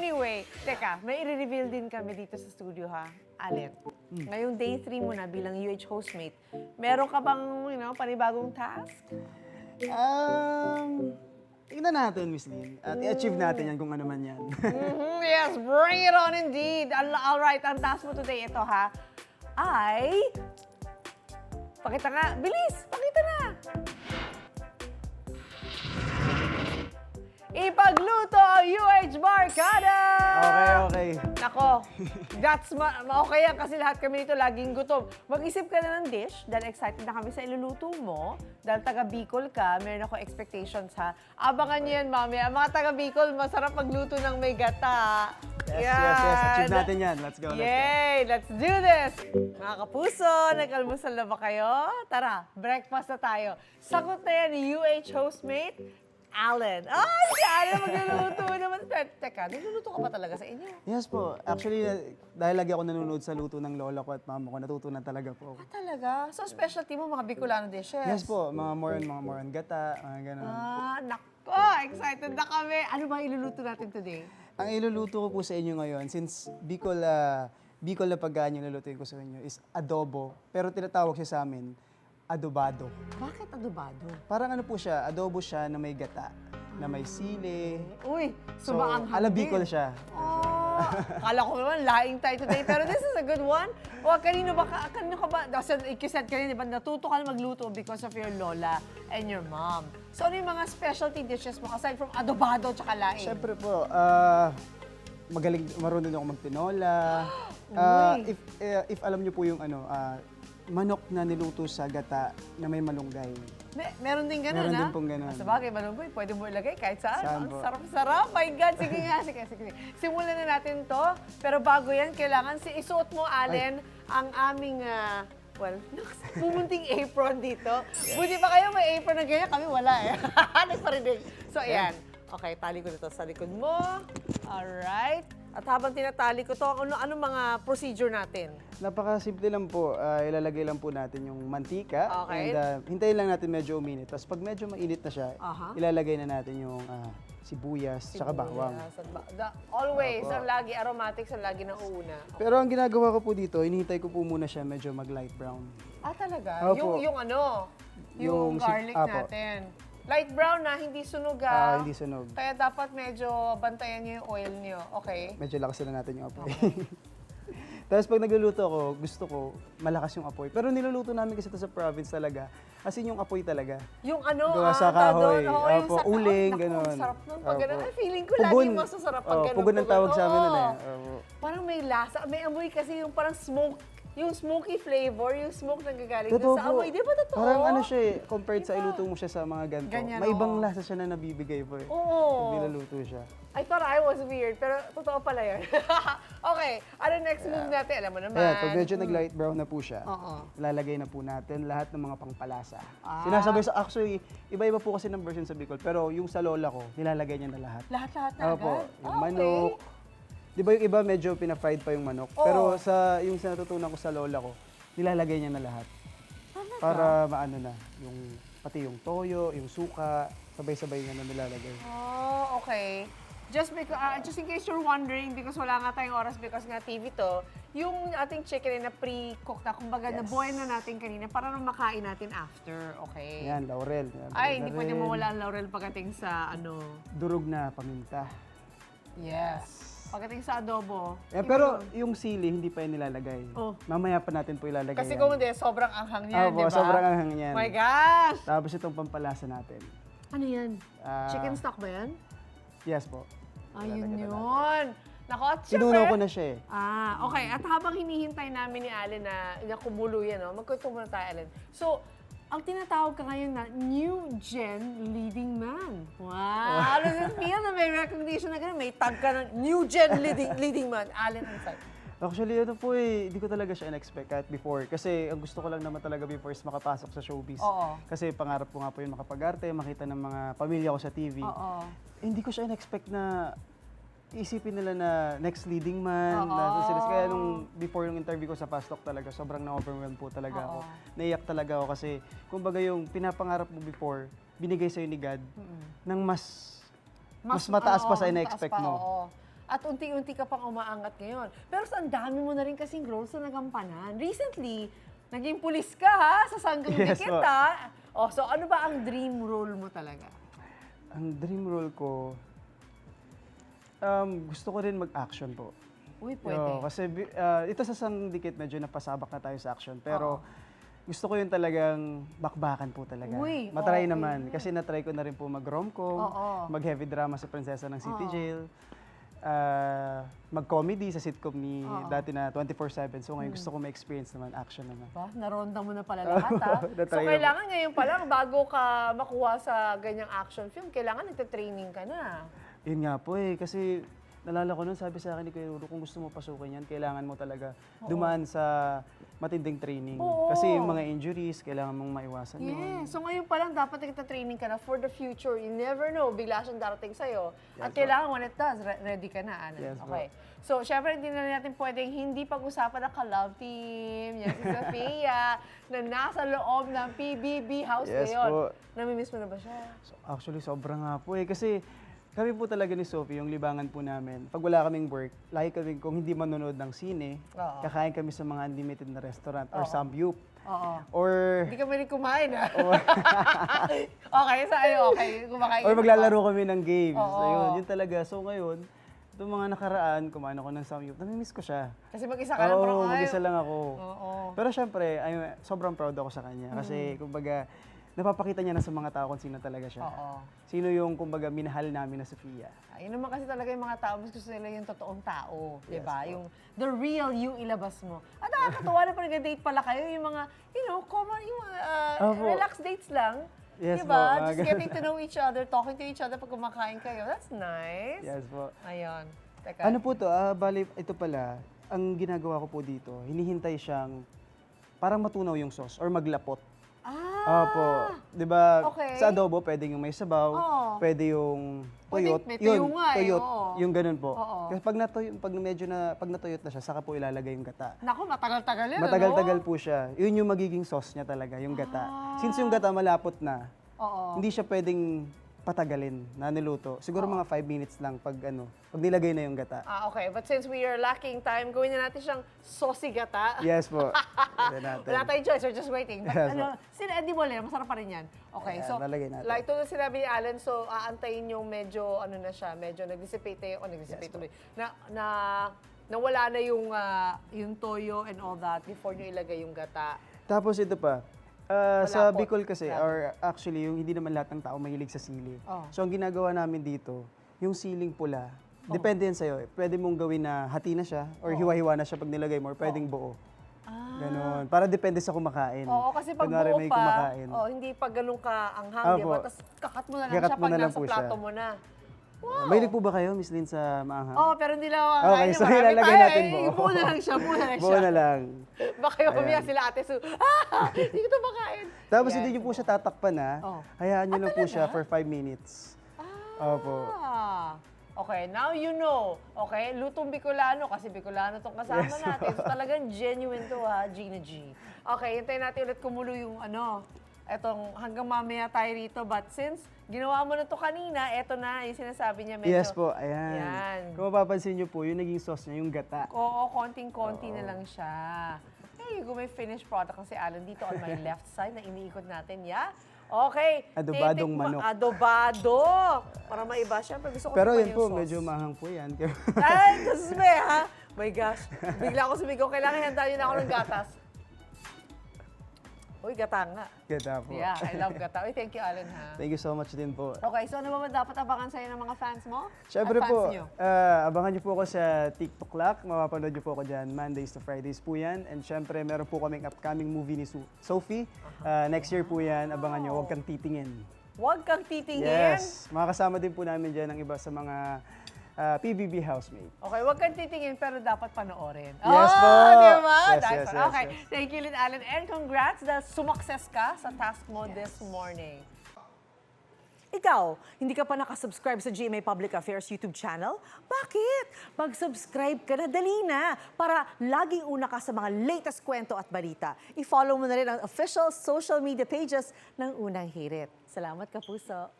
Anyway, teka, may i-reveal din kami dito sa studio ha, Allen. Ngayong day 3 mo na bilang UH hostmate, meron ka bang, panibagong task? Tingnan natin, Miss Lynn. At i-achieve natin yan kung ano man yan. Yes, bring it on indeed. All right, ang task mo today, ito ha, ay... Pakita nga, bilis! Pakita na! Ipagluto ang UH Barkada! Okay. Nako, that's okay yan kasi lahat kami dito laging gutom. Mag-isip ka na ng dish dahil excited na kami sa iluluto mo. Dahil taga Bicol ka, meron ako expectations ha. Abangan niyo yan, mami. Ang mga taga Bicol, masarap magluto ng may gata. Yes. Achieve natin yan. Let's go. Yay! Let's do this! Mga kapuso, nag-almusal na ba kayo? Tara, breakfast na tayo. Sagot na yan ni UH hostmate, Allen. Ay, si Allen magluluto naman. Teka, nagluluto ka ba talaga sa inyo? Yes po. Actually, dahil lagi ako nanonood sa luto ng lola ko at mama ko, natutunan talaga po ako. Ah, talaga? So, specialty mo, mga Bicolano dishes? Yes po. Mga more on gata, mga ganun. Ah, nako, excited na kami. Ano ba iluluto natin today? Ang iluluto ko po sa inyo ngayon, since Bicol na pagkaan yung lulutuin ko sa inyo is adobo, pero tinatawag siya sa amin, adobado. Bakit adobado? Parang ano po siya, adobo siya na may gata, na may sili. Uy, So, sumaanghang ala din. Bicol siya. Oh, kala ko naman, laing tayo today. Pero this is a good one. O, kanino ka ba, ikisaid kanina, di ba, natuto ka na magluto because of your lola and your mom. So, ano yung mga specialty dishes mo aside from adobado tsaka laing? Siyempre po, marunong din ako magtinola. Uy. If alam niyo po yung manok na niluto sa gata na may malunggay. Meron din ganun, Meron ha? din pong ganun. Sa bagay, malunggoy, pwede mo ilagay kahit saan. Saan Ang po? sarap-sarap. My God, sige nga, sige. Simulan na natin to. Pero bago yan, kailangan isuot mo, Allen, ang aming, pumunting apron dito. Buti pa kayo may apron na ganyan, kami wala eh. Nagparinig. So, ayan. Okay, tali ko dito sa likod mo. Alright. At habang tinatali ko to, ano mga procedure natin? Napakasimple lang po. Ilalagay lang po natin yung mantika. Okay. And hintayin lang natin medyo uminit. Tapos pag medyo mainit na siya, ilalagay na natin yung sibuyas, tsaka bawang. Always, Opo. ang lagi aromatics, ang lagi nauuna. Pero ang ginagawa ko po dito, hinihintay ko po muna siya medyo mag-light brown. Ah, talaga? Opo. Yung garlic apo. natin. Light brown na, hindi sunog ah. Hindi sunog. Kaya dapat medyo bantayan niyo yung oil niyo. Okay? Medyo lakas na natin yung apoy. Tapos pag nagluluto ako, gusto ko malakas yung apoy. Pero niluluto namin kasi ito sa province talaga. As in yung apoy talaga. Yung ano, Gawa sa kahoy. Oo, yung Opo, sa uling, naku, ganun. ang sarap nun. Pag ganun, Opo. ay, feeling ko lagi Pugon. masasarap pag ganun. Pugon ang tawag sa amin nun eh. Oo. Opo. Parang may lasa. May amoy kasi yung parang smoke. Yung smoky flavor, yung smoke na gagaling Totoo dun sa po. amoy. Di ba totoo? Parang ano siya eh, compared sa Diba? iluto mo siya sa mga ganito. Ganyan, May ibang oo. lasa siya na nabibigay po eh. Oo. Pag nilaluto siya. I thought I was weird, pero totoo pala yun. Okay, ano next move natin? Alam mo naman. Ayan, pag medyo nag-light brown na po siya, Oo. ilalagay na po natin lahat ng mga pangpalasa. Ah. Sinasabay sa, actually, iba-iba po kasi ng version sa Bicol, pero yung sa lola ko, nilalagay niya na lahat. Lahat-lahat na Opo, agad? yung Okay. manok. Di ba yung iba medyo pina-fried pa yung manok? Oo. Pero yung natutunan ko sa lola ko, nilalagay niya na lahat. Talaga? Para maano na, pati yung toyo, yung suka, sabay-sabay niya na nilalagay. Oh, okay. Just in case you're wondering, because wala nga tayong oras because nga TV to, yung ating chicken na pre-cooked na, kumbaga Yes. na-boil na natin kanina para na makain natin after, okay? Yan, laurel. Yan, Ay, hindi na pwede rin. mawala ang laurel pagdating sa Durog na paminta. Yes. Pagdating sa adobo. Eh, iba pero yun. yung sili, hindi pa yan nilalagay. Oh. Mamaya pa natin po ilalagay Kasi yan. kung hindi, sobrang anghang yan, Opo, di ba? sobrang anghang yan. My gosh! Tapos itong pampalasa natin. Ano yan? Ah, Chicken stock ba yan? Yes po. Ayun Ilalagay na yun. Naku, at Sinunaw syempre- ko na siya eh. Okay. At habang hinihintay namin ni Allen na kumulo yan, magkwento muna tayo, Allen. So, ang tinatawag ka ngayon na new gen leading man. Wow! How does it feel na may recognition na gano'n? May tag ka ng new gen leading man. Allen, inside. Actually, ito po eh, hindi ko talaga siya in-expect kahit before. Kasi ang gusto ko lang naman talaga before is makapasok sa showbiz. Oo. Kasi pangarap ko nga po yung makapag-arte, makita ng mga pamilya ko sa TV. Oo. Hindi ko siya in-expect na isipin nila na next leading man. Oo. Kaya nung before yung interview ko sa Fast Talk talaga, sobrang na-overwhelm po talaga ako. Naiyak talaga ako kasi kumbaga yung pinapangarap mo before, binigay sa'yo ni God ng mas mataas pa sa mataas ina-expect pa, mo. oo. At unti-unti ka pang umaangat ngayon. Pero ang dami mo na rin kasing roles na nagampanan. Recently, naging pulis ka ha, sa Sanggang Yes, Dikit po. ha. Oh, so ano ba ang dream role mo talaga? Ang dream role ko, gusto ko rin mag-action po. Uy, pwede. Kasi ito sa Sang Dikit medyo napasabak na tayo sa action. Pero gusto ko yung talagang bakbakan po talaga. Uy, Matry okay. naman. Kasi natry ko na rin po mag-romcom, Oo. mag-heavy drama sa Prinsesa ng City Oo. Jail, mag-comedy sa sitcom ni dati na 24/7. So ngayon gusto ko ma-experience naman, action naman. Ba, naronda mo na pala lahat ha. So Na-try kailangan ngayon pa lang, bago ka makuha sa ganyang action film, kailangan nagte-training ka na. Yun nga po eh, kasi nalala ko nun, sabi sa akin ni Kuya Ruro, kung gusto mo pasukin yan, kailangan mo talaga dumaan sa matinding training. Oo. Kasi yung mga injuries, kailangan mong maiwasan yun. Yeah. So ngayon pa lang dapat nagte-training ka na for the future. You never know, bigla siyang darating sa'yo. At kailangan when it does, ready ka na. Anan. Yes, po. Okay. So, syempre, hindi na natin pwedeng hindi pag-usapan ang ka-love team. Yan si Sofia, na nasa loob ng PBB house Yes, ngayon. po. Namimiss mo na ba siya? So, actually, sobrang nga po eh. Kasi kami po talaga ni Sophie, yung libangan po namin, pag wala kaming work, lagi kami, kung hindi manonood ng sine, Oo. kakain kami sa mga unlimited na restaurant or Oo. samgyup. Oo. Or, Hindi ka pwede kumain, ha? Okay, sa okay. Kumakain or ka na maglalaro kami ng games. Oo. Ayun, yun talaga. So ngayon, itong mga nakaraan, kumain ako ng samgyup, namimiss ko siya. pa. Kasi mag-isa ka lang, parang Oo, mag-isa lang ako. Oo. Pero syempre, sobrang proud ako sa kanya. Kasi, kumbaga, napapakita niya na sa mga tao kung sino talaga siya. Oo. Sino yung, kumbaga, minahal namin na Sofia. Yun naman kasi talaga yung mga tao, mas gusto nila yung totoong tao, di ba? po. Yung the real you ilabas mo. At nakakatawa na pag nag-date pala kayo, yung mga, common, yung Opo. relaxed dates lang. Yes di po, ba? mga Just ganun. getting to know each other, talking to each other pag kumakain kayo. That's nice. Yes po. Ayun. Teka. Ano po to? Bali, ito pala, ang ginagawa ko po dito, hinihintay siyang parang matunaw yung sauce or maglapot. Opo. 'Di ba? Okay. Sa adobo pwedeng yung may sabaw, Oo. pwede yung Pwedeng tuyot. may tuyo nga eh, tuyot, oo. yung ganun po. Oo. Kasi pag natuyot na siya, saka po ilalagay yung gata. Naku, matagal-tagal yun, Matagal-tagal ano? po siya. Yun yung magiging sauce niya talaga, yung gata. Since yung gata malapot na, Oo. hindi siya pwedeng patagalin na niluto. Siguro mga 5 minutes lang pag nilagay na yung gata. Okay. But since we are lacking time, gawin na natin siyang saucy gata. Yes po. Pwede natin. Wala tayong choice, we're just waiting. But Yes, edible masarap pa rin yan. Okay, Ayan, so, lalagay natin. like tulad sinabi ni Alan, so aantayin yung medyo, medyo nag-dissipate nag-dissipate tuloy, nawala na yung toyo and all that before nyo ilagay yung gata. Tapos ito pa, sa Malapot. Bicol kasi, Grabe. or actually, yung hindi naman lahat ng tao mahilig sa sili. Oh. So, ang ginagawa namin dito, yung siling pula, depende yan sa'yo. Pwede mong gawin na hati na siya, or hiwa-hiwa na siya pag nilagay mo, or pwedeng buo. Ganon. Para depende sa kumakain. Oo, kasi pag Kunwari, buo may pa, kumakain. hindi pa ganun ka anghang, di ba? Opo. Tapos kakat mo na lang Kakat siya mo pag na lang nasa po siya. plato mo na. Wow! Mahilig po ba kayo, Miss Lynn, sa maanghang? Oo, pero hindi lang ako Okay, kakain. so Marami ilalagay tayo, natin buo. Buo na lang siya, buo na lang Buo siya. na lang. Baka yung mamaya sila ate Su, hindi ko ito makain. Tapos Yan. hindi nyo po siya tatakpan ha. Oh. Hayaan nyo lang po talaga? siya for 5 minutes. Opo. Okay, now you know. Okay, lutong Bicolano kasi Bicolano tong kasama Yes, natin. So talagang genuine to ha, Gina G. Okay, hintayin natin ulit kumulo yung etong hanggang mamaya tayo rito. But since ginawa mo na to kanina, eto na yung sinasabi niya medyo. Yes po, ayan. Yan. Kung mapapansin nyo po, yung naging sauce niya, yung gata. Oo, konting-konti na lang siya. Hey, may finished product kasi Alan dito on my left side na iniikot natin, yeah? Okay. Adobadong manok. Adobado. Para maiba. Siyempre, gusto ko Pero tikman yun po, yung sauce. medyo mahang po yan. Ay, kasme, ha? My gosh. Bigla ako sumigaw. Kailangan handa yun ako ng gatas. Uy, gata nga. Gata po. Yeah, I love gata. Uy, thank you, Alan, ha? Thank you so much din po. Okay, so ano ba dapat abangan sa'yo ng mga fans mo? Siyempre At fans po, nyo? abangan niyo po ako sa TikTok Clock. Mapapanood niyo po ako dyan Mondays to Fridays po yan. And siyempre, meron po kaming upcoming movie ni Sophie. Next year po yan. Abangan niyo, Huwag Kang Titingin. Huwag kang titingin. Yes. Makakasama din po namin dyan ang iba sa mga PBB housemate. Okay, huwag kang titingin pero dapat panoorin. Yes po. Di ba? Yes, Nice yes, one. yes, Okay, yes. thank you, Lynn Allen. And congrats dahil sumakses ka sa task mo this morning. Ikaw, hindi ka pa nakasubscribe sa GMA Public Affairs YouTube channel? Bakit? Mag-subscribe ka na, dali na, para laging una ka sa mga latest kwento at balita. I-follow mo na rin ang official social media pages ng Unang Hirit. Salamat, Kapuso.